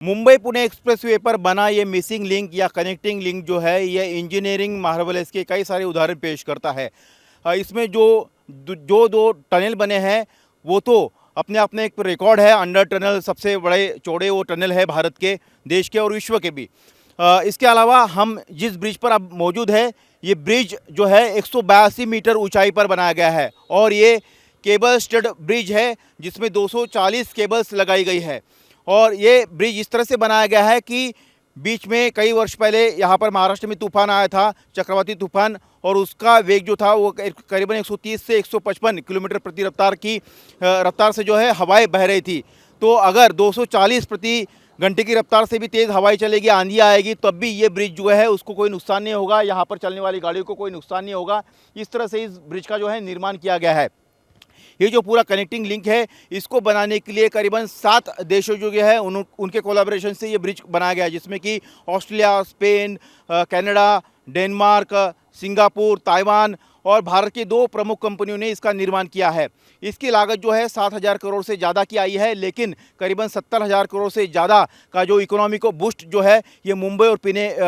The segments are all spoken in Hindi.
मुंबई पुणे एक्सप्रेसवे पर बना ये मिसिंग लिंक या कनेक्टिंग लिंक जो है ये इंजीनियरिंग मार्वल्स के कई सारे उदाहरण पेश करता है। इसमें जो दो टनल बने हैं वो तो अपने आप में एक रिकॉर्ड है। अंडर टनल सबसे बड़े चौड़े वो टनल है भारत के, देश के और विश्व के भी। इसके अलावा हम जिस ब्रिज पर अब मौजूद है, ये ब्रिज जो है 182 मीटर ऊंचाई पर बनाया गया है और ये केबल स्टड ब्रिज है जिसमें 240 केबल्स लगाई गई है। और ये ब्रिज इस तरह से बनाया गया है कि बीच में कई वर्ष पहले यहाँ पर महाराष्ट्र में तूफान आया था, चक्रवाती तूफान, और उसका वेग जो था वो करीबन 130 से 155 किलोमीटर प्रति रफ्तार की रफ्तार से जो है हवाएं बह रही थी। तो अगर 240 प्रति घंटे की रफ्तार से भी तेज़ हवाएं चलेगी, आंधी आएगी, तब भी ये ब्रिज जो है उसको कोई नुकसान नहीं होगा, यहाँ पर चलने वाली गाड़ियों को कोई नुकसान नहीं होगा। इस तरह से इस ब्रिज का जो है निर्माण किया गया है। ये जो पूरा कनेक्टिंग लिंक है, इसको बनाने के लिए करीबन 7 देशों जो है उनके कोलैबोरेशन से ये ब्रिज बनाया गया है, जिसमें कि Australia, Spain, Canada, Denmark, Singapore, Taiwan और भारत की 2 प्रमुख कंपनियों ने इसका निर्माण किया है। इसकी लागत जो है 7,000 करोड़ से ज़्यादा की आई है, लेकिन करीबन 70,000 करोड़ से ज़्यादा का जो इकोनॉमी को बूस्ट जो है ये मुंबई और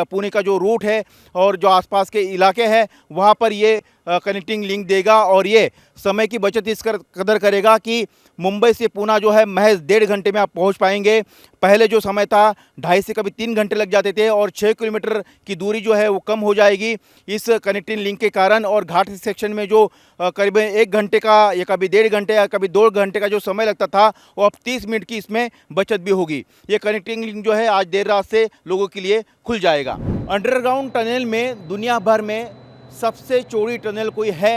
पुणे का जो रूट है और जो आसपास के इलाके हैं वहाँ पर ये कनेक्टिंग लिंक देगा। और ये समय की बचत इस कदर करेगा कि मुंबई से पुणे जो है महज 1.5 घंटे में आप पहुंच पाएंगे। पहले जो समय था 2.5 से कभी 3 घंटे लग जाते थे और 6 किलोमीटर की दूरी जो है वो कम हो जाएगी इस कनेक्टिंग लिंक के कारण। और घाट सेक्शन में जो करीबन 1 घंटे का या कभी 1.5 घंटे या कभी 2 घंटे का जो समय लगता था वो अब 30 मिनट की इसमें बचत भी होगी। ये कनेक्टिंग लिंक जो है आज देर रात से लोगों के लिए खुल जाएगा। अंडरग्राउंड टनल में दुनिया भर में सबसे चौड़ी टनल कोई है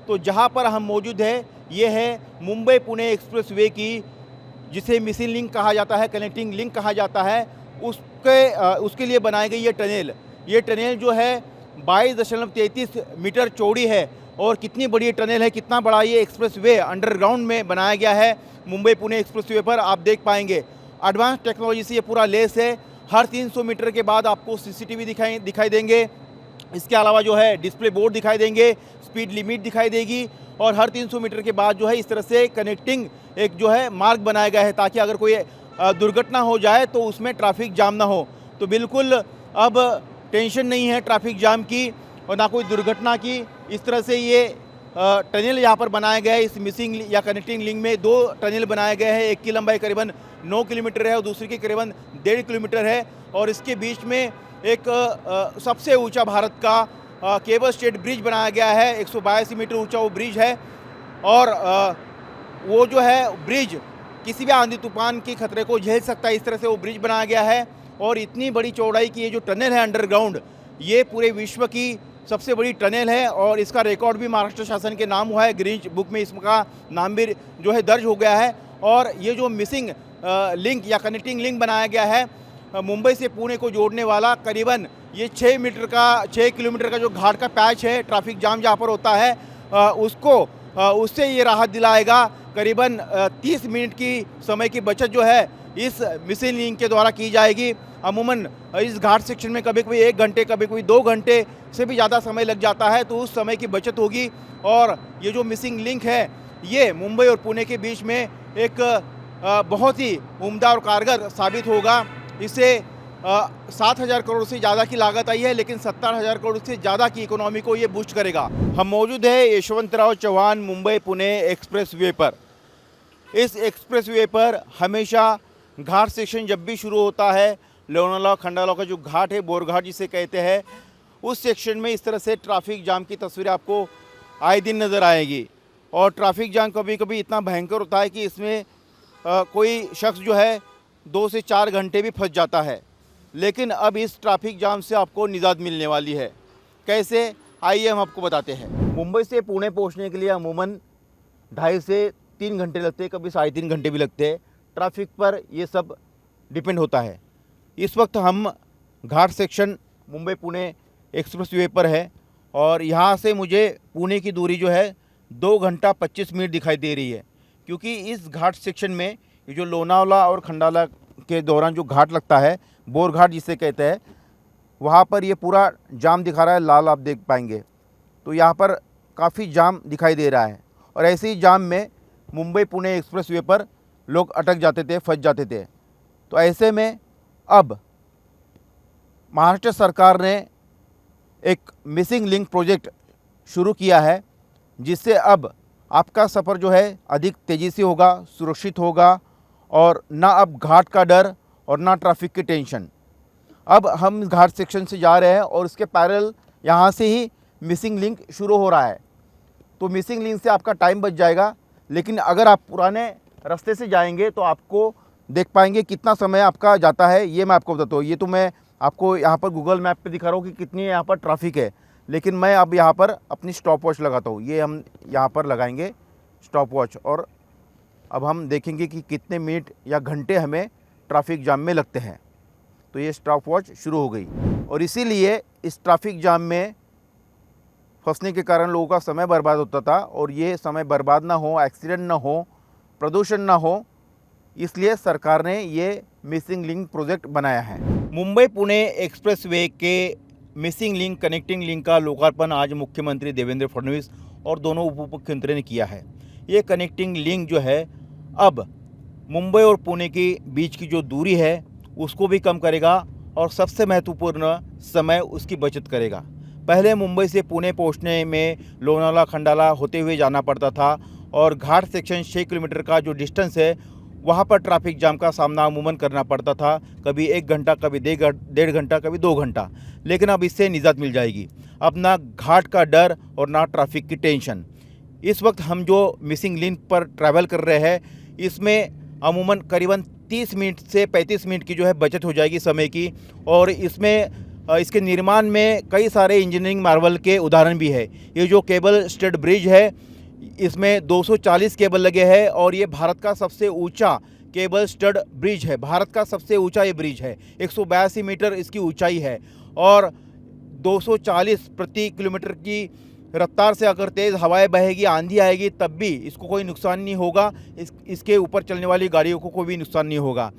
तो जहां पर हम मौजूद है ये है मुंबई पुणे एक्सप्रेसवे की, जिसे मिसिंग लिंक कहा जाता है, कनेक्टिंग लिंक कहा जाता है। उसके लिए बनाई गई ये टनल जो है 22.33 मीटर चौड़ी है। और कितनी बड़ी टनल है, कितना बड़ा ये एक्सप्रेसवे अंडरग्राउंड में बनाया गया है मुंबई पुणे एक्सप्रेसवे पर, आप देख पाएंगे। एडवांस टेक्नोलॉजी से ये पूरा लेस है। हर 300 मीटर के बाद आपको CCTV दिखाई देंगे। इसके अलावा जो है डिस्प्ले बोर्ड दिखाई देंगे, स्पीड लिमिट दिखाई देगी और हर 300 मीटर के बाद जो है इस तरह से कनेक्टिंग एक जो है मार्ग बनाया गया है ताकि अगर कोई दुर्घटना हो जाए तो उसमें ट्रैफिक जाम ना हो। तो बिल्कुल अब टेंशन नहीं है ट्रैफिक जाम की और ना कोई दुर्घटना की। इस तरह से ये टनल यहाँ पर बनाया गया है। इस मिसिंग या कनेक्टिंग लिंक में 2 टनल बनाए गए हैं। एक की लंबाई करीबन 9 किलोमीटर है और दूसरी की करीबन 1.5 किलोमीटर है। और इसके बीच में एक सबसे ऊंचा भारत का केबल स्टेड ब्रिज बनाया गया है। 182 मीटर ऊंचा वो ब्रिज है। और वो जो है ब्रिज किसी भी आंधी तूफान के खतरे को झेल सकता है, इस तरह से वो ब्रिज बनाया गया है। और इतनी बड़ी चौड़ाई की ये जो टनल है अंडरग्राउंड, ये पूरे विश्व की सबसे बड़ी टनल है और इसका रिकॉर्ड भी महाराष्ट्र शासन के नाम हुआ है। गिनीज बुक में इसका नाम भी जो है दर्ज हो गया है। और ये जो मिसिंग लिंक या कनेक्टिंग लिंक बनाया गया है मुंबई से पुणे को जोड़ने वाला, करीबन ये 6 किलोमीटर का जो घाट का पैच है, ट्रैफिक जाम जहाँ पर होता है उससे ये राहत दिलाएगा। करीबन 30 मिनट की समय की बचत जो है इस मिसिंग लिंक के द्वारा की जाएगी। अमूमन इस घाट सेक्शन में कभी कभी 1 घंटे, कभी कोई 2 घंटे से भी ज़्यादा समय लग जाता है, तो उस समय की बचत होगी। और ये जो मिसिंग लिंक है ये मुंबई और पुणे के बीच में एक बहुत ही उम्दा और कारगर साबित होगा। इससे 7,000 करोड़ से ज़्यादा की लागत आई है, लेकिन 70,000 करोड़ से ज़्यादा की इकोनॉमी को ये बूस्ट करेगा। हम मौजूद है यशवंतराव चौहान मुंबई पुणे एक्सप्रेसवे पर। इस एक्सप्रेसवे पर हमेशा घाट सेक्शन जब भी शुरू होता है, लोनावला खंडाला का जो घाट है, बोरघाट जिसे कहते हैं, उस सेक्शन में इस तरह से ट्रैफिक जाम की तस्वीरें आपको आए दिन नज़र आएगी। और ट्रैफिक जाम कभी कभी इतना भयंकर होता है कि इसमें कोई शख्स जो है 2 से 4 घंटे भी फंस जाता है। लेकिन अब इस ट्रैफिक जाम से आपको निजात मिलने वाली है। कैसे, आइए हम आपको बताते हैं। मुंबई से पुणे पहुंचने के लिए अमूमन 2.5 से 3 घंटे लगते हैं, कभी 3.5 घंटे भी लगते हैं। ट्रैफिक पर ये सब डिपेंड होता है। इस वक्त हम घाट सेक्शन मुंबई पुणे एक्सप्रेसवे पर है और यहाँ से मुझे पुणे की दूरी जो है 2 घंटा 25 मिनट दिखाई दे रही है, क्योंकि इस घाट सेक्शन में ये जो लोनावला और खंडाला के दौरान जो घाट लगता है, बोरघाट जिसे कहते हैं, वहाँ पर ये पूरा जाम दिखा रहा है, लाल आप देख पाएंगे। तो यहाँ पर काफ़ी जाम दिखाई दे रहा है और ऐसे ही जाम में मुंबई पुणे एक्सप्रेसवे पर लोग अटक जाते थे, फंस जाते थे। तो ऐसे में अब महाराष्ट्र सरकार ने एक मिसिंग लिंक प्रोजेक्ट शुरू किया है, जिससे अब आपका सफ़र जो है अधिक तेज़ी से होगा, सुरक्षित होगा और ना अब घाट का डर और ना ट्रैफिक की टेंशन। अब हम घाट सेक्शन से जा रहे हैं और उसके पैरेलल यहाँ से ही मिसिंग लिंक शुरू हो रहा है, तो मिसिंग लिंक से आपका टाइम बच जाएगा। लेकिन अगर आप पुराने रास्ते से जाएंगे तो आपको देख पाएंगे कितना समय आपका जाता है, ये मैं आपको बताता हूँ। ये तो मैं आपको यहाँ पर गूगल मैप पे दिखा रहा हूँ कि कितनी यहाँ पर ट्रैफिक है, लेकिन मैं अब यहाँ पर अपनी स्टॉप वॉच लगाता हूँ। ये हम यहाँ पर लगाएंगे स्टॉप वॉच और अब हम देखेंगे कि कितने मिनट या घंटे हमें ट्रैफिक जाम में लगते हैं। तो ये स्टॉप वॉच शुरू हो गई और इसीलिए इस ट्रैफिक जाम में फंसने के कारण लोगों का समय बर्बाद होता था, और ये समय बर्बाद ना हो, एक्सीडेंट ना हो, प्रदूषण ना हो, इसलिए सरकार ने ये मिसिंग लिंक प्रोजेक्ट बनाया है। मुंबई पुणे एक्सप्रेसवे के मिसिंग लिंक कनेक्टिंग लिंक का लोकार्पण आज मुख्यमंत्री देवेंद्र फडणवीस और दोनों उप मुख्यमंत्री ने किया है। ये कनेक्टिंग लिंक जो है अब मुंबई और पुणे के बीच की जो दूरी है उसको भी कम करेगा और सबसे महत्वपूर्ण समय उसकी बचत करेगा। पहले मुंबई से पुणे पहुंचने में लोनावला खंडाला होते हुए जाना पड़ता था और घाट सेक्शन 6 किलोमीटर का जो डिस्टेंस है वहाँ पर ट्रैफिक जाम का सामना अमूमन करना पड़ता था, कभी 1 घंटा, कभी 1.5 घंटा, कभी 2 घंटा। लेकिन अब इससे निजात मिल जाएगी। अब ना घाट का डर और ना ट्रैफिक की टेंशन। इस वक्त हम जो मिसिंग लिंक पर ट्रैवल कर रहे हैं इसमें अमूमन करीबन 30 मिनट से 35 मिनट की जो है बचत हो जाएगी समय की, और इसमें इसके निर्माण में कई सारे इंजीनियरिंग मार्वल के उदाहरण भी है। ये जो केबल स्टड ब्रिज है इसमें 240 केबल लगे हैं और ये भारत का सबसे ऊंचा केबल स्टड ब्रिज है। भारत का सबसे ऊंचा ये ब्रिज है, 182 मीटर इसकी ऊंचाई है और 240 प्रति किलोमीटर की रफ्तार से अगर तेज़ हवाएं बहेगी, आंधी आएगी, तब भी इसको कोई नुकसान नहीं होगा। इसके ऊपर चलने वाली गाड़ियों को कोई भी नुकसान नहीं होगा।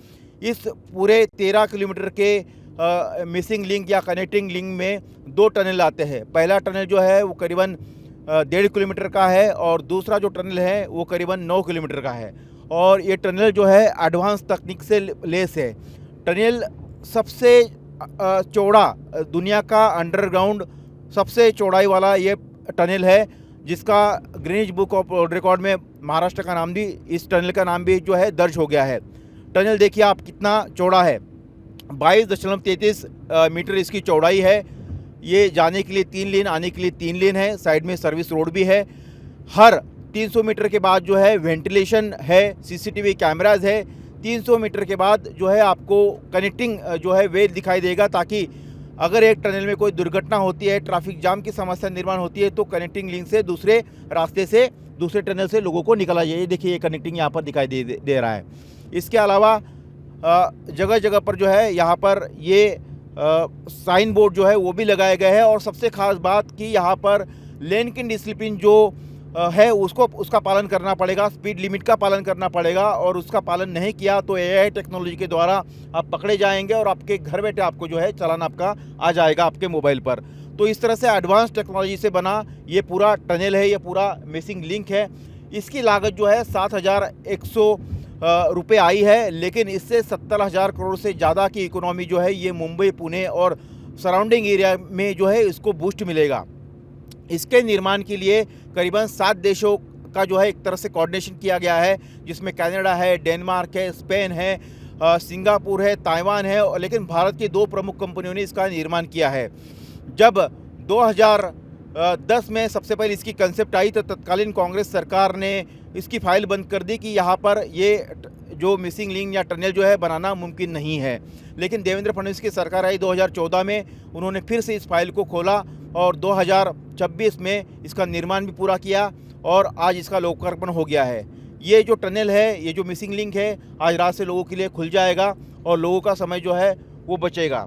इस पूरे 13 किलोमीटर के मिसिंग लिंक या कनेक्टिंग लिंक में 2 टनल आते हैं। पहला टनल जो है वो करीबन 1.5 किलोमीटर का है और दूसरा जो टनल है वो करीबन 9 किलोमीटर का है। और ये टनल जो है एडवांस तकनीक से लेस है। टनल सबसे चौड़ा, दुनिया का अंडरग्राउंड सबसे चौड़ाई वाला ये टनल है, जिसका Greenwich book of world record में महाराष्ट्र का नाम भी, इस टनल का नाम भी जो है दर्ज हो गया है। टनल देखिए आप कितना चौड़ा है, 22.33 मीटर इसकी चौड़ाई है। ये जाने के लिए 3 लेन, आने के लिए 3 लेन है। साइड में सर्विस रोड भी है। हर 300 मीटर के बाद जो है वेंटिलेशन है, सीसीटीवी कैमराज है। 300 मीटर के बाद जो है आपको कनेक्टिंग जो है वे दिखाई देगा, ताकि अगर एक टनल में कोई दुर्घटना होती है, ट्रैफिक जाम की समस्या निर्माण होती है, तो कनेक्टिंग लिंक से दूसरे रास्ते से, दूसरे टनल से लोगों को निकला जाए। देखिए ये कनेक्टिंग यहाँ पर दिखाई दे रहा है। इसके अलावा जगह जगह पर जो है यहाँ पर ये साइन बोर्ड जो है वो भी लगाए गए हैं। और सबसे खास बात कि यहाँ पर लेन की डिसिप्लिन जो है उसका पालन करना पड़ेगा, स्पीड लिमिट का पालन करना पड़ेगा, और उसका पालन नहीं किया तो एआई टेक्नोलॉजी के द्वारा आप पकड़े जाएंगे और आपके घर बैठे आपको जो है चालान आपका आ जाएगा आपके मोबाइल पर। तो इस तरह से एडवांस टेक्नोलॉजी से बना ये पूरा टनल है, ये पूरा मिसिंग लिंक है। इसकी लागत जो है 7,100 रुपये आई है, लेकिन इससे 70,000 करोड़ से ज़्यादा की इकोनॉमी जो है ये मुंबई, पुणे और सराउंडिंग एरिया में जो है इसको बूस्ट मिलेगा। इसके निर्माण के लिए करीबन 7 देशों का जो है एक तरह से कोऑर्डिनेशन किया गया है, जिसमें कनाडा है, डेनमार्क है, स्पेन है, सिंगापुर है, ताइवान है, लेकिन भारत की 2 प्रमुख कंपनियों ने इसका निर्माण किया है। जब 2010 में सबसे पहले इसकी कंसेप्ट आई तो तत्कालीन कांग्रेस सरकार ने इसकी फाइल बंद कर दी कि यहाँ पर ये जो मिसिंग लिंक या टनल जो है बनाना मुमकिन नहीं है। लेकिन देवेंद्र फडणवीस की सरकार आई 2014 में, उन्होंने फिर से इस फाइल को खोला और 2026 में इसका निर्माण भी पूरा किया और आज इसका लोकार्पण हो गया है। ये जो टनल है, ये जो मिसिंग लिंक है, आज रात से लोगों के लिए खुल जाएगा और लोगों का समय जो है वो बचेगा।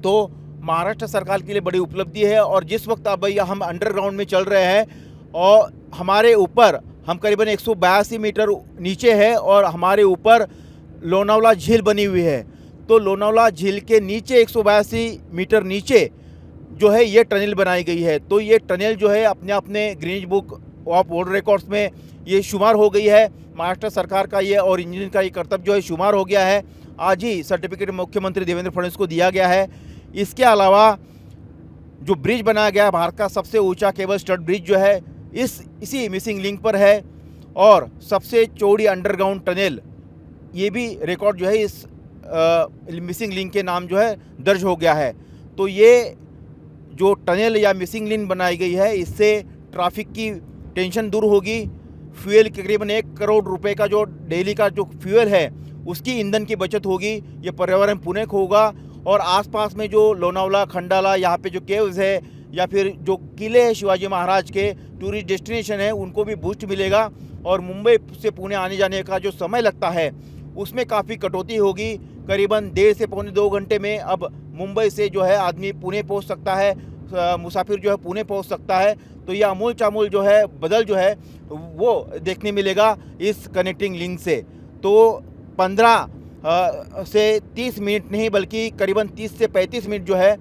तो महाराष्ट्र सरकार के लिए बड़ी उपलब्धि है। और जिस वक्त अब हम अंडरग्राउंड में चल रहे हैं और हमारे ऊपर हम करीबन 182 मीटर नीचे है और हमारे ऊपर लोनावला झील बनी हुई है, तो लोनावला झील के नीचे 182 मीटर नीचे जो है ये टनल बनाई गई है। तो ये टनल जो है अपने Greenwich book of world records में ये शुमार हो गई है। महाराष्ट्र सरकार का ये और इंजीनियर का ये कर्तव्य जो है शुमार हो गया है आज ही सर्टिफिकेट मुख्यमंत्री देवेंद्र फडणवीस को दिया गया है। इसके अलावा जो ब्रिज बनाया गया है, भारत का सबसे ऊंचा केबल स्टड ब्रिज जो है इसी मिसिंग लिंक पर है, और सबसे चौड़ी अंडरग्राउंड टनल, ये भी रिकॉर्ड जो है इस मिसिंग लिंक के नाम जो है दर्ज हो गया है। तो ये जो टनल या मिसिंग लिंक बनाई गई है, इससे ट्रैफिक की टेंशन दूर होगी। फ्यूल करीबन 1 करोड़ रुपए का जो डेली का जो फ्यूल है उसकी ईंधन की बचत होगी। ये पर्यावरण पूरक होगा, और आसपास में जो लोनावला, खंडाला, यहाँ पे जो केव्स है या फिर जो किले हैं शिवाजी महाराज के, टूरिस्ट डेस्टिनेशन है, उनको भी बूस्ट मिलेगा। और मुंबई से पुणे आने जाने का जो समय लगता है उसमें काफ़ी कटौती होगी। करीबन 1.5 से पौने 2 घंटे में अब मुंबई से जो है आदमी पुणे पहुंच सकता है, मुसाफिर जो है पुणे पहुंच सकता है। तो ये अमूल चामूल जो है बदल जो है वो देखने मिलेगा इस कनेक्टिंग लिंक से। तो 15 से 30 मिनट नहीं बल्कि करीबन 30 से 35 मिनट जो है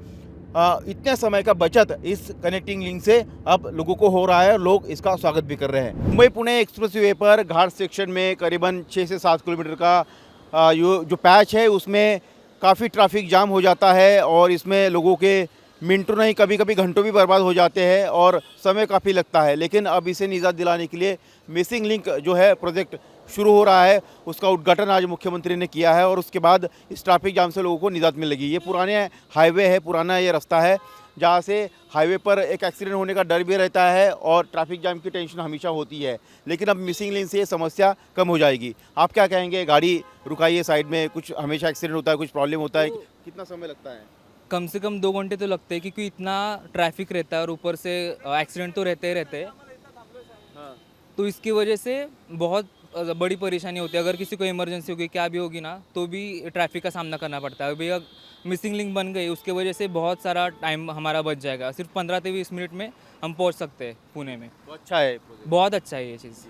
इतने समय का बचत इस कनेक्टिंग लिंक से अब लोगों को हो रहा है, और लोग इसका स्वागत भी कर रहे हैं। मुंबई पुणे एक्सप्रेसवे पर घाट सेक्शन में करीबन 6 से 7 किलोमीटर का जो पैच है उसमें काफ़ी ट्रैफिक जाम हो जाता है, और इसमें लोगों के मिनटों नहीं कभी कभी घंटों भी बर्बाद हो जाते हैं और समय काफ़ी लगता है। लेकिन अब इसे निजात दिलाने के लिए मिसिंग लिंक जो है प्रोजेक्ट शुरू हो रहा है, उसका उद्घाटन आज मुख्यमंत्री ने किया है, और उसके बाद इस ट्रैफिक जाम से लोगों को निजात मिलेगी। ये पुराने हाईवे है, पुराना ये रास्ता है जहाँ से हाईवे पर एक एक्सीडेंट होने का डर भी रहता है और ट्रैफिक जाम की टेंशन हमेशा होती है। लेकिन अब मिसिंग लिंक से ये समस्या कम हो जाएगी। आप क्या कहेंगे? गाड़ी रुकाइए साइड में, कुछ हमेशा एक्सीडेंट होता है, कुछ प्रॉब्लम होता है, कितना समय लगता है? कम से कम 2 घंटे तो लगते हैं, क्योंकि इतना ट्रैफिक रहता है और ऊपर से एक्सीडेंट तो रहते ही रहते हैं। हाँ। तो इसकी वजह से बहुत बड़ी परेशानी होती है। अगर किसी को इमरजेंसी होगी, क्या भी होगी ना, तो भी ट्रैफिक का सामना करना पड़ता है। भैया मिसिंग लिंक बन गई, उसके वजह से बहुत सारा टाइम हमारा बच जाएगा। सिर्फ 15 से 20 मिनट में हम पहुंच सकते हैं पुणे में। तो अच्छा है, बहुत अच्छा है ये चीज़।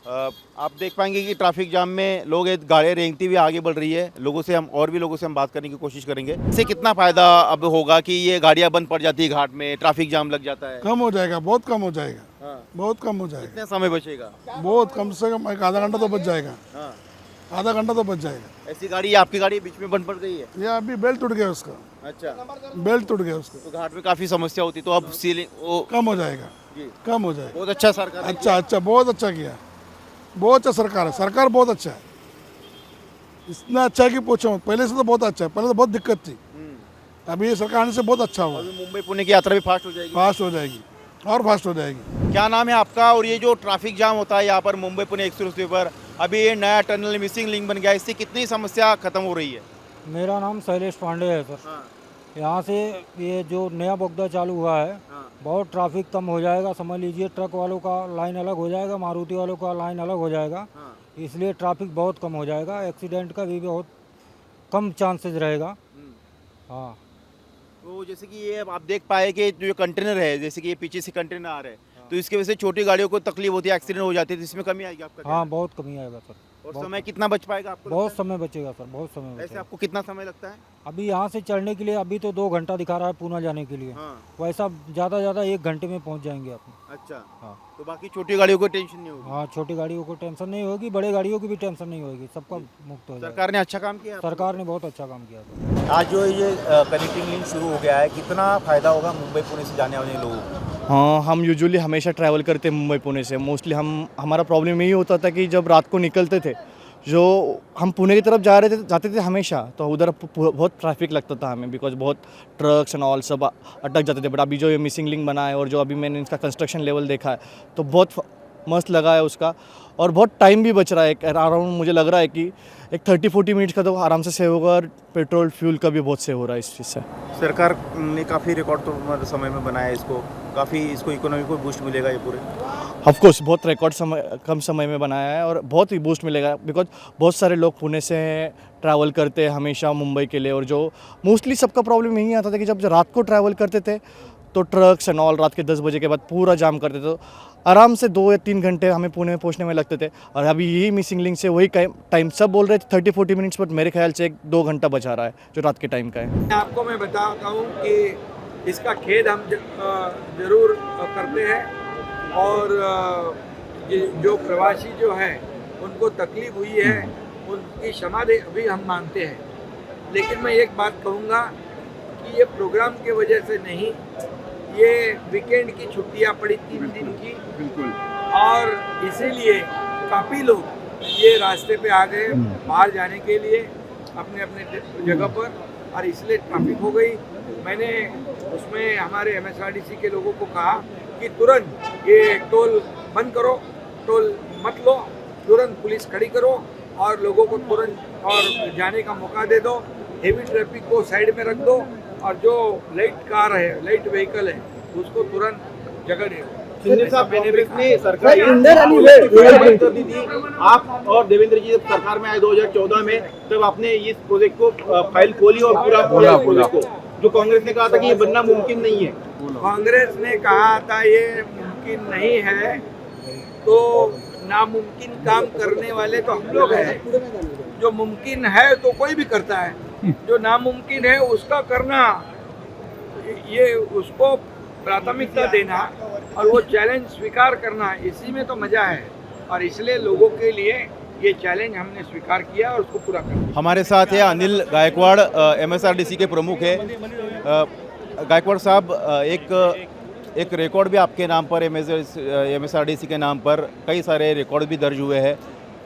आप देख पाएंगे कि ट्रैफिक जाम में लोग गाड़ियाँ रेंगती हुई आगे बढ़ रही है। लोगों से हम और भी लोगों से हम बात करने की कोशिश करेंगे। इससे कितना फ़ायदा अब होगा कि ये गाड़ियाँ बंद पड़ जाती है घाट में, ट्रैफिक जाम लग जाता है? कम हो जाएगा, बहुत कम हो जाएगा। हाँ। बहुत कम हो जाएगा। कितना समय बचेगा? बहुत कम से कम एक आधा घंटा तो बच जाएगा। हाँ। आधा घंटा तो बच जाएगा। ऐसी गाड़ी आपकी गाड़ी बीच में बंद पड़ गई है? ये अभी बेल्ट टूट गया उसका। अच्छा, बेल्ट टूट गया उसका। तो घाट में काफ़ी समस्या होती, तो अब सीलिंग वो कम हो जाएगा, जी, कम हो जाएगा। बहुत अच्छा सरकार ने अच्छा, बहुत अच्छा किया। बहुत अच्छा सरकार है, सरकार बहुत अच्छा है। इतना अच्छा है कि पूछो मत। पहले से तो बहुत अच्छा है, पहले तो बहुत दिक्कत थी। अभी ये सरकार आने से बहुत अच्छा हुआ। अभी मुंबई पुणे की यात्रा भी फास्ट हो जाएगी। फास्ट हो जाएगी और फास्ट हो जाएगी। क्या नाम है आपका? और ये जो ट्रैफिक जाम होता है यहाँ पर मुंबई पुणे एक्सप्रेसवे पर, अभी ये नया टनल मिसिंग लिंक बन गया, इससे कितनी समस्या खत्म हो रही है? मेरा नाम शैलेश पांडे है सर। हाँ, यहाँ से ये जो नया बोगदा चालू हुआ है, हाँ, बहुत ट्रैफिक कम हो जाएगा। समझ लीजिए ट्रक वालों का लाइन अलग हो जाएगा, मारुति वालों का लाइन अलग हो जाएगा। हाँ। इसलिए ट्रैफिक बहुत कम हो जाएगा, एक्सीडेंट का भी बहुत कम चांसेस रहेगा। हाँ, तो जैसे कि ये आप देख पाए कि जो कंटेनर है, जैसे कि ये पीछे से कंटेनर आ रहे हैं, तो इसकी वजह से छोटी गाड़ियों को तकलीफ होती है, एक्सीडेंट हो जाती है, तो इसमें कमी आएगी आपका? हाँ, बहुत कमी आएगा सर। और समय कितना बच पाएगा आपको? बहुत समय बचेगा सर, बहुत समय ऐसे बचेगा। आपको कितना समय लगता है? अभी यहाँ से चढ़ने के लिए अभी तो 2 घंटा दिखा रहा है पूना जाने के लिए। हाँ। वैसा ज़्यादा 1 घंटे में पहुँच जाएंगे अपने। अच्छा, हाँ। तो बाकी छोटी गाड़ियों को टेंशन नहीं होगी? हाँ, छोटी गाड़ियों को टेंशन नहीं होगी, बड़े गाड़ियों की भी टेंशन नहीं होगी, सबका मुक्त हो जाएगा। सरकार ने अच्छा काम किया? सरकार ने बहुत अच्छा काम किया। आज जो ये कनेक्टिंग लिंक शुरू हो गया है, कितना फ़ायदा होगा मुंबई पुणे से जाने वाले लोगों को? हाँ, हम यूजुअली हमेशा ट्रैवल करते हैं मुंबई पुणे से। मोस्टली हमारा प्रॉब्लम यही होता था कि जब रात को निकलते थे, जो हम पुणे की तरफ जाते थे हमेशा, तो उधर बहुत ट्रैफिक लगता था हमें, बिकॉज बहुत ट्रक्स एंड ऑल सब अटक जाते थे। बट अभी जो ये मिसिंग लिंक बना है और जो अभी मैंने इसका कंस्ट्रक्शन लेवल देखा है, तो बहुत मस्त लगा है उसका, और बहुत टाइम भी बच रहा है। अराउंड मुझे लग रहा है कि एक 30-40 मिनट का तो आराम से सेव होगा, और पेट्रोल फ्यूल का भी बहुत सेव हो रहा है इस चीज़ से। सरकार ने काफ़ी रिकॉर्ड तो समय में बनाया है इसको, काफ़ी इसको इकोनॉमी को बूस्ट मिलेगा ये पूरे? ऑफ कोर्स बहुत रिकॉर्ड कम समय में बनाया है, और बहुत ही बूस्ट मिलेगा, बिकॉज बहुत सारे लोग पुणे से ट्रैवल करते हैं हमेशा मुंबई के लिए। और जो मोस्टली सबका प्रॉब्लम यही आता था कि जब रात को ट्रैवल करते थे तो ट्रक्स एंड ऑल रात के 10 बजे के बाद पूरा जाम करते थे, तो आराम से 2 या 3 घंटे हमें पुणे में पहुंचने में लगते थे। और अभी यही मिसिंग लिंक से वही टाइम सब बोल रहे थे 30-40 मिनट्स, बट मेरे ख्याल से 1-2 घंटा बचा रहा है जो रात के टाइम का है। आपको मैं बताता हूँ कि इसका खेद हम ज़रूर करते हैं, और ये जो प्रवासी जो हैं उनको तकलीफ हुई है उनकी क्षमा दे अभी हम मांगते हैं। लेकिन मैं एक बात कहूँगा कि ये प्रोग्राम के वजह से नहीं, ये वीकेंड की छुट्टियाँ पड़ी 3 दिन की, बिल्कुल। और इसीलिए काफ़ी लोग ये रास्ते पे आ गए बाहर जाने के लिए अपने अपने जगह पर, और इसलिए ट्रैफिक हो गई। मैंने उसमें हमारे MSRDC के लोगों को कहा कि तुरंत ये टोल बंद करो, टोल मत लो, तुरंत पुलिस खड़ी करो और लोगों को तुरंत और जाने का मौका दे दो, हेवी ट्रैफिक को साइड में रख दो, और जो लाइट कार है, लाइट व्हीकल है, उसको तुरंत जगह दे दो। शिंदे साहब, कांग्रेस ने सरकार कर दी थी। आप और देवेंद्र जी जब सरकार में आए 2014 में, तब आपने इस प्रोजेक्ट को फाइल खोली और पूरा प्रोजेक्ट को, जो कांग्रेस ने कहा था कि ये बनना मुमकिन नहीं है। कांग्रेस ने कहा था ये मुमकिन नहीं है, तो नामुमकिन काम करने वाले तो हम लोग हैं। जो मुमकिन है तो कोई भी करता है, जो नामुमकिन है उसका करना, ये उसको प्राथमिकता देना और वो चैलेंज स्वीकार करना, इसी में तो मजा है। और इसलिए लोगों के लिए ये चैलेंज हमने स्वीकार किया और उसको पूरा कर दिया। हमारे साथ है अनिल गायकवाड़, MSRDC के प्रमुख है। गायकवाड़ साहब, एक रिकॉर्ड भी आपके नाम पर, MSRDC के नाम पर कई सारे रिकॉर्ड भी दर्ज हुए हैं।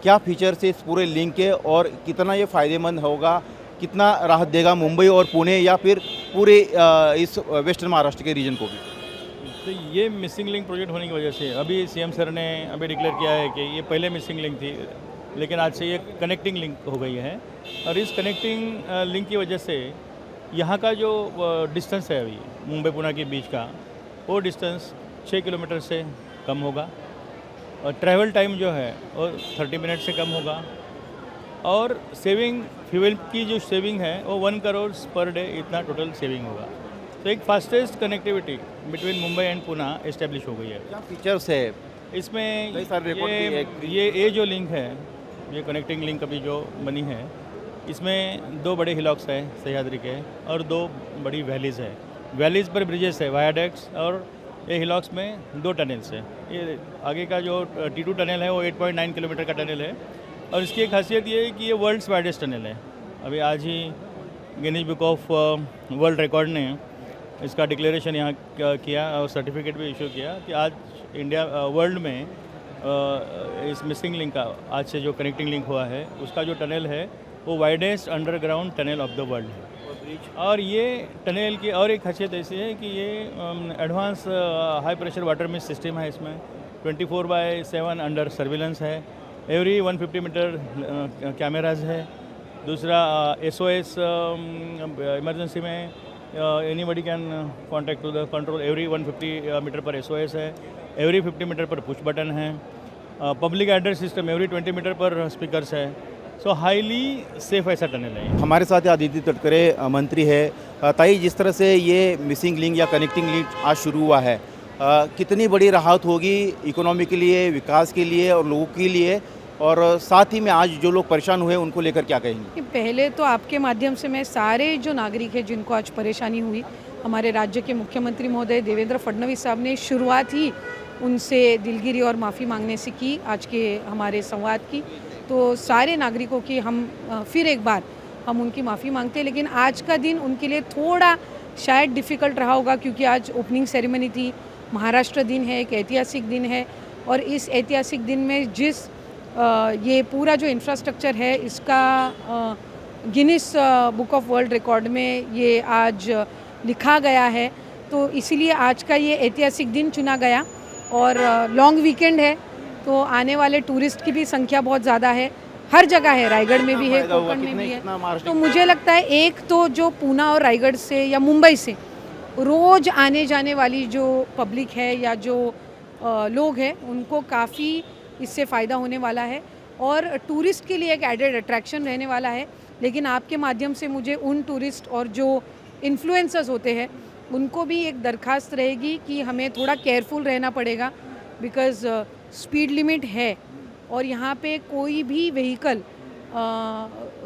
क्या फीचर्स है इस पूरे लिंक के, और कितना ये फ़ायदेमंद होगा, कितना राहत देगा मुंबई और पुणे या फिर पूरे इस वेस्टर्न महाराष्ट्र के रीजन को भी? तो ये मिसिंग लिंक प्रोजेक्ट होने की वजह से अभी CM सर ने अभी डिक्लेयर किया है कि ये पहले मिसिंग लिंक थी, लेकिन आज से ये कनेक्टिंग लिंक हो गई है। और इस कनेक्टिंग लिंक की वजह से यहाँ का जो डिस्टेंस है अभी मुंबई पुणे के बीच का, वो डिस्टेंस 6 किलोमीटर से कम होगा, और ट्रैवल टाइम जो है वो 30 मिनट से कम होगा, और सेविंग, फ्यूल की जो सेविंग है वो 1 करोड़ पर डे इतना टोटल सेविंग होगा। तो एक fastest connectivity between Mumbai and Pune establish हो गई है। क्या फीचर्स है इसमें कई सारे रिकॉर्ड भी ये जो लिंक है, ये कनेक्टिंग लिंक अभी जो बनी है, इसमें 2 बड़े हिलॉक्स हैं सह्याद्री के, और 2 बड़ी वैलीज़ है। वैलीज़ पर ब्रिजेस है, वायाडक्ट्स, और ये हिलॉक्स में 2 टनल्स है। ये आगे का जो T2 टनल है वो 8.9 किलोमीटर का टनल है, और इसकी एक खासियत ये है कि ये वर्ल्ड्स वाइडेस्ट टनल है। अभी आज ही Guinness book of world record ने इसका डिक्लेरेशन यहाँ किया और सर्टिफिकेट भी इशू किया कि आज इंडिया वर्ल्ड में इस मिसिंग लिंक का, आज से जो कनेक्टिंग लिंक हुआ है, उसका जो टनल है वो widest underground tunnel of the world है। और ये टनल की और एक खासियत ऐसी है कि ये advance high pressure water mist system है। इसमें 24/7 अंडर सर्विलेंस है। एवरी 150 मीटर कैमराज है। दूसरा SOS इमरजेंसी में anybody can contact to the control. Every 150 meter पर SOS है। एवरी 50 मीटर पर पुश बटन है। Public address system every 20 meter पर स्पीकर्स है। सो हाईली सेफ ऐसा टनल है। हमारे साथ आदित्य तटकरे मंत्री है। ताई, जिस तरह से ये मिसिंग लिंक या कनेक्टिंग लिंक आज शुरू हुआ है, कितनी बड़ी राहत होगी इकोनॉमी के लिए, विकास के लिए और लोगों के लिए, और साथ ही में आज जो लोग परेशान हुए उनको लेकर क्या कहेंगे? पहले तो आपके माध्यम से मैं सारे जो नागरिक हैं जिनको आज परेशानी हुई, हमारे राज्य के मुख्यमंत्री महोदय देवेंद्र फडणवीस साहब ने शुरुआत ही उनसे दिलगिरी और माफ़ी मांगने से की आज के हमारे संवाद की। तो सारे नागरिकों की हम फिर एक बार हम उनकी माफ़ी मांगते हैं। लेकिन आज का दिन उनके लिए थोड़ा शायद डिफ़िकल्ट रहा होगा, क्योंकि आज ओपनिंग सेरेमनी थी, महाराष्ट्र दिन है, एक ऐतिहासिक दिन है, और इस ऐतिहासिक दिन में जिस ये पूरा जो इंफ्रास्ट्रक्चर है इसका Guinness book of world record में ये आज लिखा गया है। तो इसीलिए आज का ये ऐतिहासिक दिन चुना गया। और लॉन्ग वीकेंड है तो आने वाले टूरिस्ट की भी संख्या बहुत ज़्यादा है, हर जगह है, रायगढ़ में भी है, कोकण में भी है। तो मुझे लगता है एक तो जो पूना और रायगढ़ से या मुंबई से रोज़ आने जाने वाली जो पब्लिक है या जो लोग हैं उनको काफ़ी इससे फ़ायदा होने वाला है, और टूरिस्ट के लिए एक एडेड अट्रैक्शन रहने वाला है। लेकिन आपके माध्यम से मुझे उन टूरिस्ट और जो इन्फ्लुएंसर्स होते हैं उनको भी एक दरख्वास्त रहेगी कि हमें थोड़ा केयरफुल रहना पड़ेगा, बिकॉज़ स्पीड लिमिट है और यहाँ पे कोई भी व्हीकल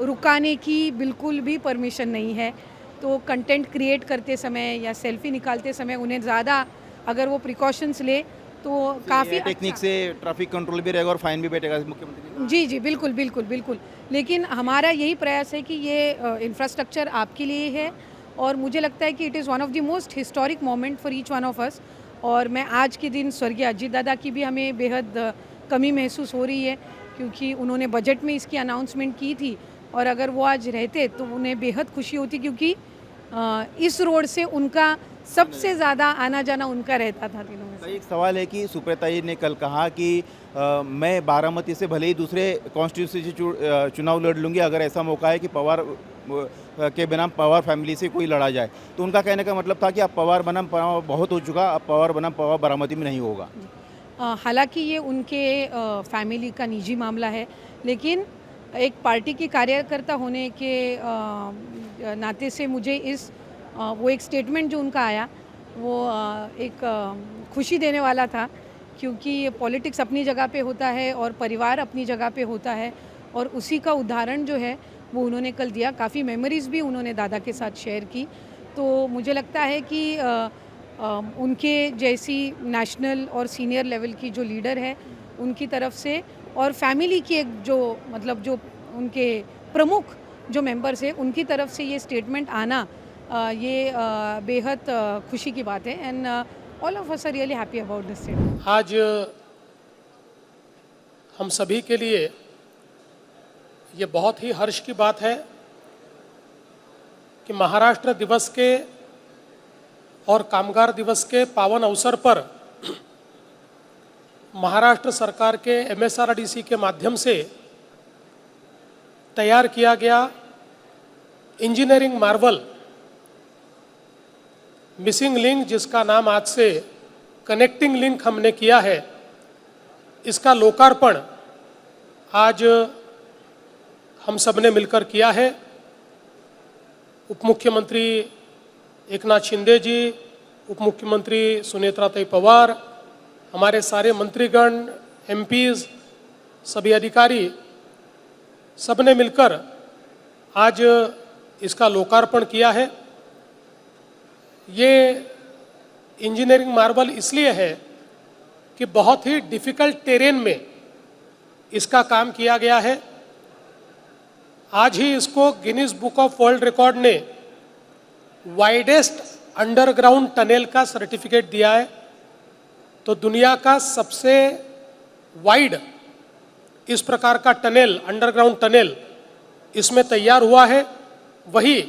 रुकाने की बिल्कुल भी परमिशन नहीं है। तो कंटेंट क्रिएट करते समय या सेल्फी निकालते समय उन्हें ज़्यादा अगर वो प्रिकॉशंस ले तो काफ़ी टेक्निक से ट्रैफिक कंट्रोल भी रहेगा और फाइन भी बैठेगा मुख्यमंत्री जी जी बिल्कुल बिल्कुल बिल्कुल। लेकिन हमारा यही प्रयास है कि ये इंफ्रास्ट्रक्चर आपके लिए है और मुझे लगता है कि it is one of the most historic moment for each one of us. और मैं आज के दिन स्वर्गीय अजीत दादा की भी हमें बेहद कमी महसूस हो रही है, क्योंकि उन्होंने बजट में इसकी अनाउंसमेंट की थी और अगर वो आज रहते तो उन्हें बेहद खुशी होती, क्योंकि इस रोड से उनका सबसे ज़्यादा आना जाना उनका रहता था दिनों में से। एक सवाल है कि सुप्रिया जी ने कल कहा कि मैं बारामती से भले ही दूसरे कॉन्स्टिट्यूंसी चुनाव लड़ लूँगी अगर ऐसा मौका है कि पवार के बनाम पवार फैमिली से कोई लड़ा जाए। तो उनका कहने का मतलब था कि अब पवार बनाम पवार बहुत हो चुका, अब पवार बनाम पवार बारामती में नहीं होगा। हालांकि ये उनके फैमिली का निजी मामला है, लेकिन एक पार्टी की कार्यकर्ता होने के नाते से मुझे वो एक स्टेटमेंट जो उनका आया वो एक खुशी देने वाला था, क्योंकि पॉलिटिक्स अपनी जगह पे होता है और परिवार अपनी जगह पे होता है और उसी का उदाहरण जो है वो उन्होंने कल दिया। काफ़ी मेमोरीज़ भी उन्होंने दादा के साथ शेयर की। तो मुझे लगता है कि उनके जैसी नेशनल और सीनियर लेवल की जो लीडर है उनकी तरफ से और फैमिली की एक जो मतलब जो उनके प्रमुख जो मेंबर्स हैं उनकी तरफ से ये स्टेटमेंट आना ये बेहद खुशी की बात है। And all of us are really happy about this statement. आज हम सभी के लिए ये बहुत ही हर्ष की बात है कि महाराष्ट्र दिवस के और कामगार दिवस के पावन अवसर पर महाराष्ट्र सरकार के MSRDC के माध्यम से तैयार किया गया इंजीनियरिंग मार्वल मिसिंग लिंक, जिसका नाम आज से कनेक्टिंग लिंक हमने किया है, इसका लोकार्पण आज हम सब ने मिलकर किया है। उप मुख्यमंत्री एकनाथ शिंदे जी, उप मुख्यमंत्री सुनेत्राताई पवार, हमारे सारे मंत्रीगण, MPs, सभी अधिकारी, सब ने मिलकर आज इसका लोकार्पण किया है। ये इंजीनियरिंग मार्वल इसलिए है कि बहुत ही डिफ़िकल्ट टेरेन में इसका काम किया गया है। आज ही इसको Guinness book of world record ने वाइडेस्ट अंडरग्राउंड टनल का सर्टिफिकेट दिया है। तो दुनिया का सबसे वाइड इस प्रकार का टनल, अंडरग्राउंड टनल इसमें तैयार हुआ है। वही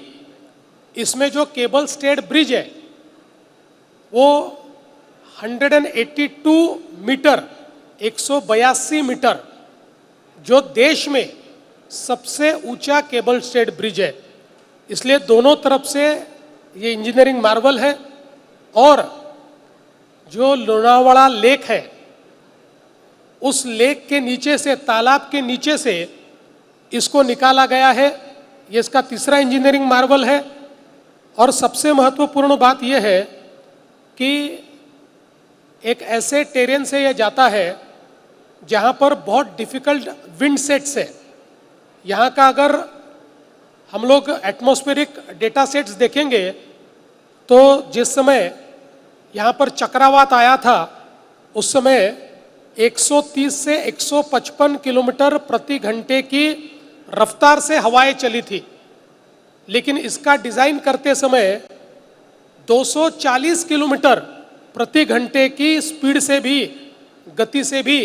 इसमें जो केबल स्टेड ब्रिज है वो 182 मीटर, 182 मीटर, जो देश में सबसे ऊंचा केबल स्टेड ब्रिज है। इसलिए दोनों तरफ से ये इंजीनियरिंग मार्वल है। और जो लोनावाड़ा लेक है उस लेक के नीचे से, तालाब के नीचे से इसको निकाला गया है। ये इसका तीसरा इंजीनियरिंग मार्वल है। और सबसे महत्वपूर्ण बात यह है कि एक ऐसे टेरेन से यह जाता है जहाँ पर बहुत डिफ़िकल्ट विंड सेट्स है। यहाँ का अगर हम लोग एटमॉस्फेरिक डेटा सेट्स देखेंगे तो जिस समय यहाँ पर चक्रवात आया था उस समय 130 से 155 किलोमीटर प्रति घंटे की रफ्तार से हवाएं चली थी। लेकिन इसका डिज़ाइन करते समय 240 किलोमीटर प्रति घंटे की स्पीड से भी, गति से भी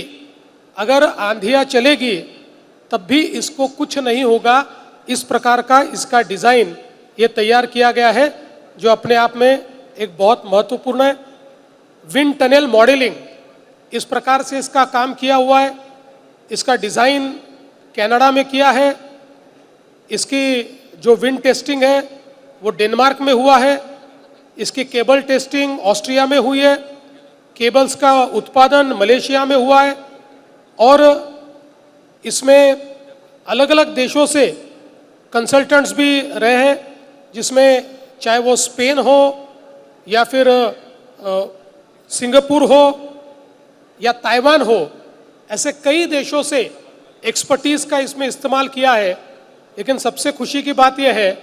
अगर आंधियाँ चलेगी तब भी इसको कुछ नहीं होगा। इस प्रकार का इसका डिज़ाइन ये तैयार किया गया है, जो अपने आप में एक बहुत महत्वपूर्ण है। विंड टनल मॉडलिंग, इस प्रकार से इसका काम किया हुआ है। इसका डिज़ाइन कनाडा में किया है। इसकी जो विंड टेस्टिंग है वो डेनमार्क में हुआ है। इसकी केबल टेस्टिंग ऑस्ट्रिया में हुई है। केबल्स का उत्पादन मलेशिया में हुआ है। और इसमें अलग अलग देशों से कंसल्टेंट्स भी रहे हैं, जिसमें चाहे वो स्पेन हो या फिर सिंगापुर हो या ताइवान हो, ऐसे कई देशों से एक्सपर्टीज़ का इसमें इस्तेमाल किया है। लेकिन सबसे खुशी की बात यह है,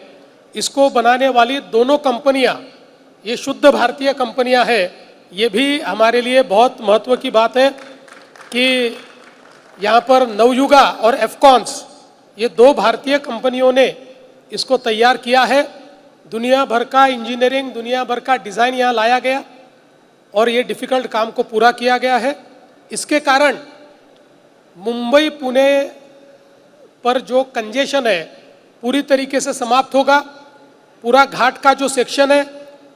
इसको बनाने वाली दोनों कंपनियां, ये शुद्ध भारतीय कंपनियां हैं। ये भी हमारे लिए बहुत महत्व की बात है कि यहाँ पर नवयुगा और एफकॉन्स, ये दो भारतीय कंपनियों ने इसको तैयार किया है। दुनिया भर का इंजीनियरिंग, दुनिया भर का डिज़ाइन यहाँ लाया गया और ये डिफ़िकल्ट काम को पूरा किया गया है। इसके कारण मुंबई पुणे पर जो कंजेशन है पूरी तरीके से समाप्त होगा। पूरा घाट का जो सेक्शन है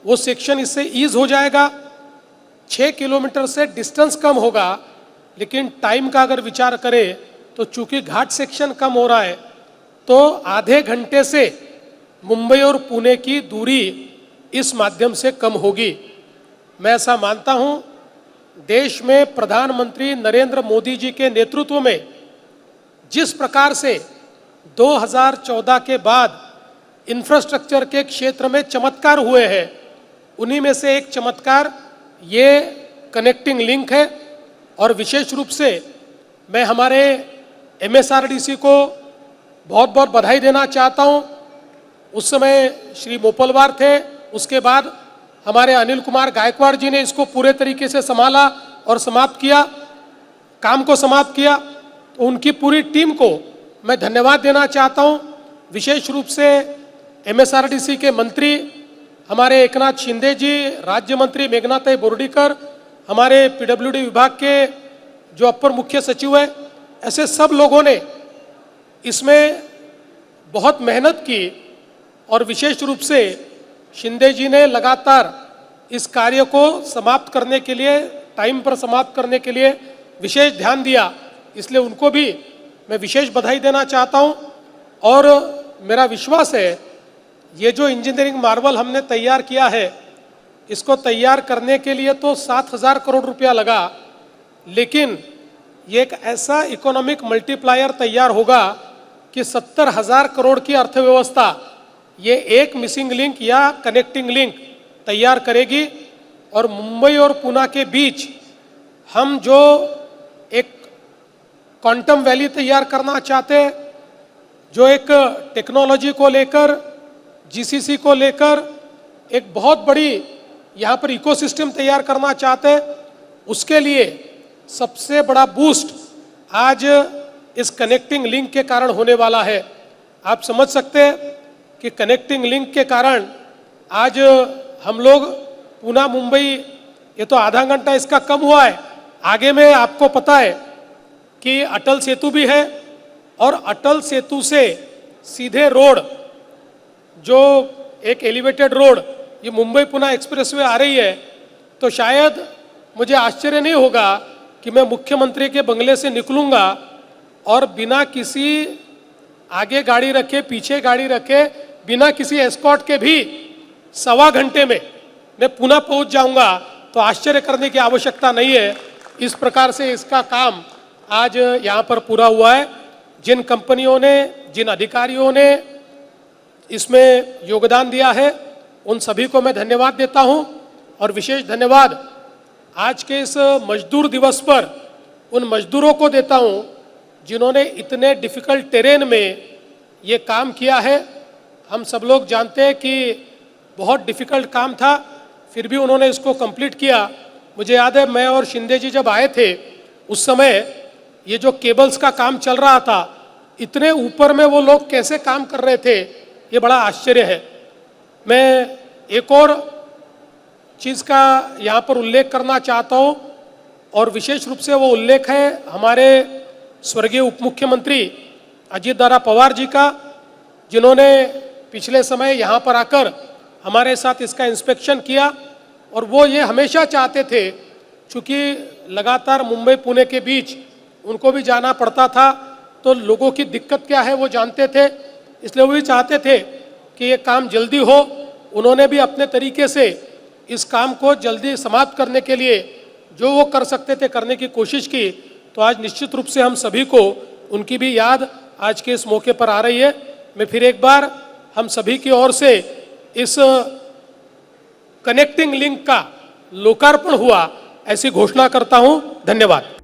वो सेक्शन इससे ईज हो जाएगा। 6 किलोमीटर से डिस्टेंस कम होगा, लेकिन टाइम का अगर विचार करें तो चूंकि घाट सेक्शन कम हो रहा है तो आधे घंटे से मुंबई और पुणे की दूरी इस माध्यम से कम होगी। मैं ऐसा मानता हूँ, देश में प्रधानमंत्री नरेंद्र मोदी जी के नेतृत्व में जिस प्रकार से 2014 के बाद इंफ्रास्ट्रक्चर के क्षेत्र में चमत्कार हुए हैं, उन्हीं में से एक चमत्कार ये कनेक्टिंग लिंक है। और विशेष रूप से मैं हमारे MSRDC को बहुत बहुत बधाई देना चाहता हूँ। उस समय श्री मोपलवार थे, उसके बाद हमारे अनिल कुमार गायकवाड़ जी ने इसको पूरे तरीके से संभाला और समाप्त किया, काम को समाप्त किया। तो उनकी पूरी टीम को मैं धन्यवाद देना चाहता हूँ। विशेष रूप से MSRDC के मंत्री हमारे एकनाथ शिंदे जी, राज्य मंत्री मेघनाथ बोर्डीकर, हमारे PWD विभाग के जो अपर मुख्य सचिव है, ऐसे सब लोगों ने इसमें बहुत मेहनत की और विशेष रूप से शिंदे जी ने लगातार इस कार्य को समाप्त करने के लिए, टाइम पर समाप्त करने के लिए विशेष ध्यान दिया। इसलिए उनको भी मैं विशेष बधाई देना चाहता हूं। और मेरा विश्वास है ये जो इंजीनियरिंग मार्वल हमने तैयार किया है, इसको तैयार करने के लिए तो 7,000 करोड़ रुपया लगा, लेकिन ये एक ऐसा इकोनॉमिक मल्टीप्लायर तैयार होगा कि 70,000 करोड़ की अर्थव्यवस्था ये एक मिसिंग लिंक या कनेक्टिंग लिंक तैयार करेगी। और मुंबई और पुणे के बीच हम जो एक क्वांटम वैली तैयार करना चाहते हैं, जो एक टेक्नोलॉजी को लेकर, GCC को लेकर एक बहुत बड़ी यहाँ पर इकोसिस्टम तैयार करना चाहते हैं, उसके लिए सबसे बड़ा बूस्ट आज इस कनेक्टिंग लिंक के कारण होने वाला है। आप समझ सकते हैं कि कनेक्टिंग लिंक के कारण आज हम लोग पुणे मुंबई, ये तो आधा घंटा इसका कम हुआ है, आगे में आपको पता है कि अटल सेतु भी है और अटल सेतु से सीधे रोड, जो एक एलिवेटेड रोड, ये मुंबई पुणे एक्सप्रेसवे आ रही है, तो शायद मुझे आश्चर्य नहीं होगा कि मैं मुख्यमंत्री के बंगले से निकलूंगा और बिना किसी आगे गाड़ी रखे, पीछे गाड़ी रखे, बिना किसी एस्कॉर्ट के भी 1.25 घंटे में मैं पुणे पहुंच जाऊंगा। तो आश्चर्य करने की आवश्यकता नहीं है। इस प्रकार से इसका काम आज यहाँ पर पूरा हुआ है। जिन कंपनियों ने, जिन अधिकारियों ने इसमें योगदान दिया है, उन सभी को मैं धन्यवाद देता हूँ। और विशेष धन्यवाद आज के इस मजदूर दिवस पर उन मजदूरों को देता हूँ जिन्होंने इतने डिफ़िकल्ट टेरेन में ये काम किया है। हम सब लोग जानते हैं कि बहुत डिफ़िकल्ट काम था, फिर भी उन्होंने इसको कंप्लीट किया। मुझे याद है, मैं और शिंदे जी जब आए थे उस समय ये जो केबल्स का काम चल रहा था, इतने ऊपर में वो लोग कैसे काम कर रहे थे, ये बड़ा आश्चर्य है। मैं एक और चीज़ का यहाँ पर उल्लेख करना चाहता हूँ और विशेष रूप से वो उल्लेख है हमारे स्वर्गीय उप मुख्यमंत्री अजीत दादा पवार जी का, जिन्होंने पिछले समय यहाँ पर आकर हमारे साथ इसका इंस्पेक्शन किया। और वो ये हमेशा चाहते थे, चूँकि लगातार मुंबई पुणे के बीच उनको भी जाना पड़ता था, तो लोगों की दिक्कत क्या है वो जानते थे, इसलिए वो भी चाहते थे कि ये काम जल्दी हो। उन्होंने भी अपने तरीके से इस काम को जल्दी समाप्त करने के लिए जो वो कर सकते थे करने की कोशिश की। तो आज निश्चित रूप से हम सभी को उनकी भी याद आज के इस मौके पर आ रही है। मैं फिर एक बार हम सभी की ओर से इस कनेक्टिंग लिंक का लोकार्पण हुआ ऐसी घोषणा करता हूं। धन्यवाद।